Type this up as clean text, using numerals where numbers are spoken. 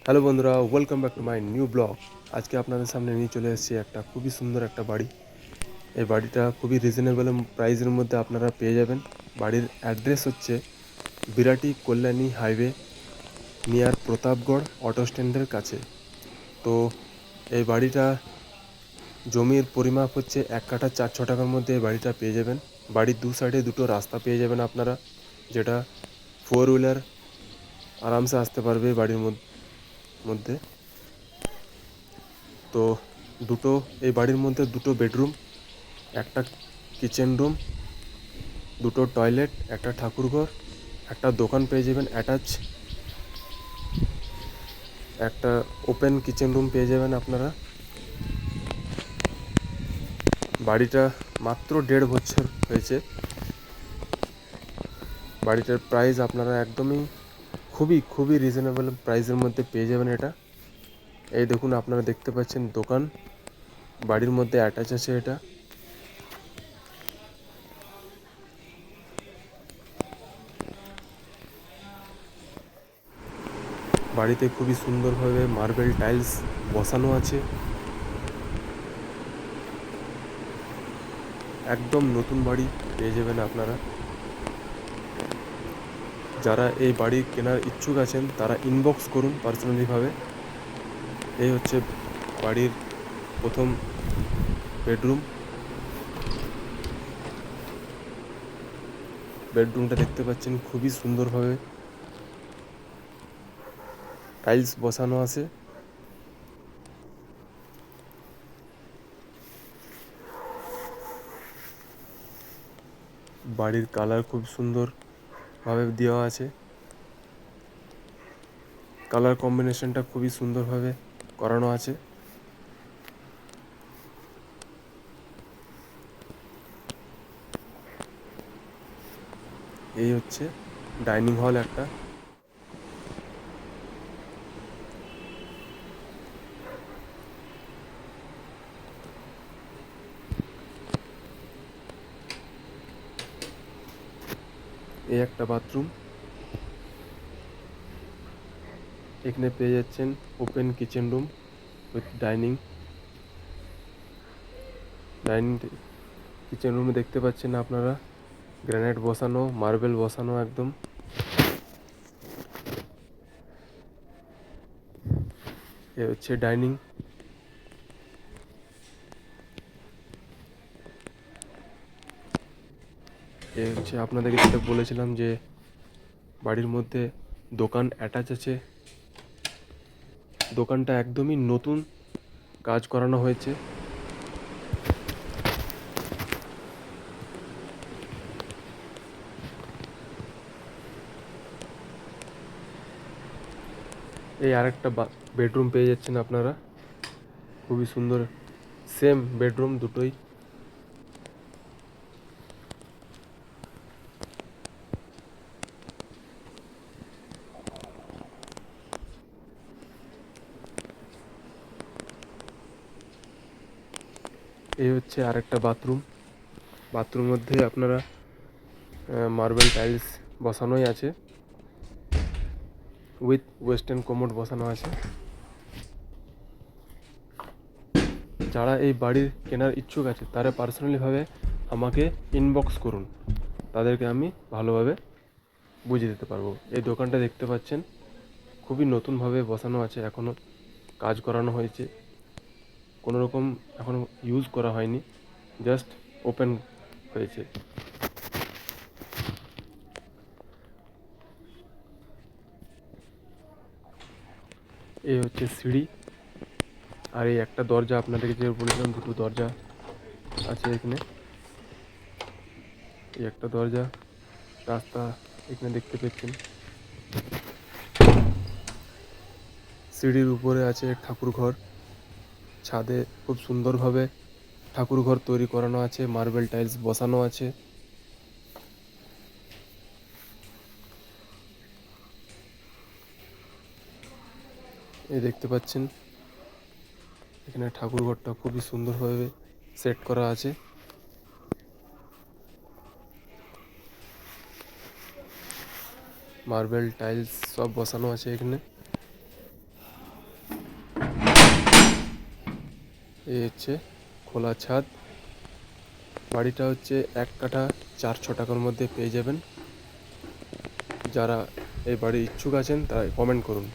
Hello বন্ধুরা, welcome back to my new blog. আজকে আপনাদের সামনে নিয়ে চলে এসেছি একটা খুবই সুন্দর একটা বাড়ি। এই বাড়িটা খুবই রিজনেবল প্রাইসের মধ্যে আপনারা পেয়ে যাবেন। বাড়ির অ্যাড্রেস হচ্ছে Birati Kalyani highway, near Pratapgarh auto স্ট্যান্ডের কাছে। তো এই বাড়িটা জমির পরিমাপ হচ্ছে 1 কাঠা 4 ছটাকার মধ্যে এই বাড়িটা পেয়ে যাবেন। বাড়ির দু সাইডে দুটো রাস্তা পেয়ে যাবেন আপনারা, যেটা 4 হুইলার আরামসে আসতে পারবে বাড়ির মধ্যে। তো এই বাড়ির মধ্যে দুটো বেডরুম, একটা কিচেন রুম, দুটো টয়লেট, একটা ঠাকুরঘর, একটা দোকান পেয়ে যাবেন অ্যাটাচ, একটা ওপেন কিচেন রুম পেয়ে যাবেন আপনারা। বাড়িটা মাত্র 1.5 বছর হয়েছে। বাড়িটার প্রাইস আপনারা একদমই খুবই খুবই রিজনেবল প্রাইসের মধ্যে পেয়ে যাবেন এটা। এই দেখুন, আপনারা দেখতে পাচ্ছেন দোকান বাড়ির মধ্যে অ্যাটাচ আছে এটা। বাড়িতে খুবই সুন্দরভাবে মার্বেল টাইলস বসানো আছে। একদম নতুন বাড়ি পেয়ে যাবেন আপনারা। যারা এই বাড়ি কেনার ইচ্ছুক আছেন তারা ইনবক্স করুন পার্সোনালিভাবে। এই হচ্ছে বাড়ির প্রথম বেডরুম। বেডরুমটা দেখতে পাচ্ছেন খুবই সুন্দরভাবে টাইলস বসানো আছে। বাড়ির কালার খুব সুন্দরভাবে দেওয়া আছে। কালার কম্বিনেশনটা খুবই সুন্দরভাবে করানো আছে। এই হচ্ছে ডাইনিং হল একটা। এই একটা বাথরুম। এখানে পেয়ে যাচ্ছেন open kitchen room with dining. Kitchen রুমে দেখতে পাচ্ছেন আপনারা গ্রানাইট বসানো, মার্বেল বসানো একদম। এ হচ্ছে ডাইনিং। এ হচ্ছে আপনাদেরকে যেটা বলেছিলাম যে বাড়ির মধ্যে দোকান অ্যাটাচ আছে। দোকানটা একদমই নতুন কাজ করানো হয়েছে। এই আরেকটা বেডরুম পেয়ে যাচ্ছেন আপনারা, খুবই সুন্দর। সেম বেডরুম দুটোই। এই হচ্ছে আরেকটা বাথরুম। বাথরুমের মধ্যে আপনারা মার্বেল টাইলস বসানোই আছে, উইথ ওয়েস্টার্ন কমোড বসানো আছে। যারা এই বাড়ির কেনার ইচ্ছুক আছে তারা পার্সোনালিভাবে আমাকে ইনবক্স করুন, তাদেরকে আমি ভালোভাবে বুঝিয়ে দিতে পারবো। এই দোকানটা দেখতে পাচ্ছেন খুবই নতুনভাবে বসানো আছে, এখনও কাজ করানো হয়েছে, কোনো রকম এখনও ইউজ করা হয়নি, জাস্ট ওপেন হয়েছে। এই হচ্ছে সিঁড়ি। আর এই একটা দরজা, আপনাদেরকে যে বলেছিলাম দুটো দরজা আছে এখানে। এই একটা দরজা, রাস্তা এখানে দেখতে পাচ্ছেন। সিঁড়ির উপরে আছে ঠাকুর ঘর। ছাদে খুব সুন্দরভাবে ঠাকুর ঘর তৈরি করানো আছে, মার্বেল টাইলস বসানো আছে। এই দেখতে পাচ্ছেন এখানে ঠাকুর ঘরটা খুবই সুন্দরভাবে সেট করা আছে। মার্বেল টাইলস সব বসানো আছে এখানে। এই হচ্ছে খোলা ছাদ। বাড়িটা হচ্ছে 1 কাঠা 4 ছটাকার মধ্যে পেয়ে যাবেন। যারা এই বাড়ির ইচ্ছুক আছেন তারা কমেন্ট করুন।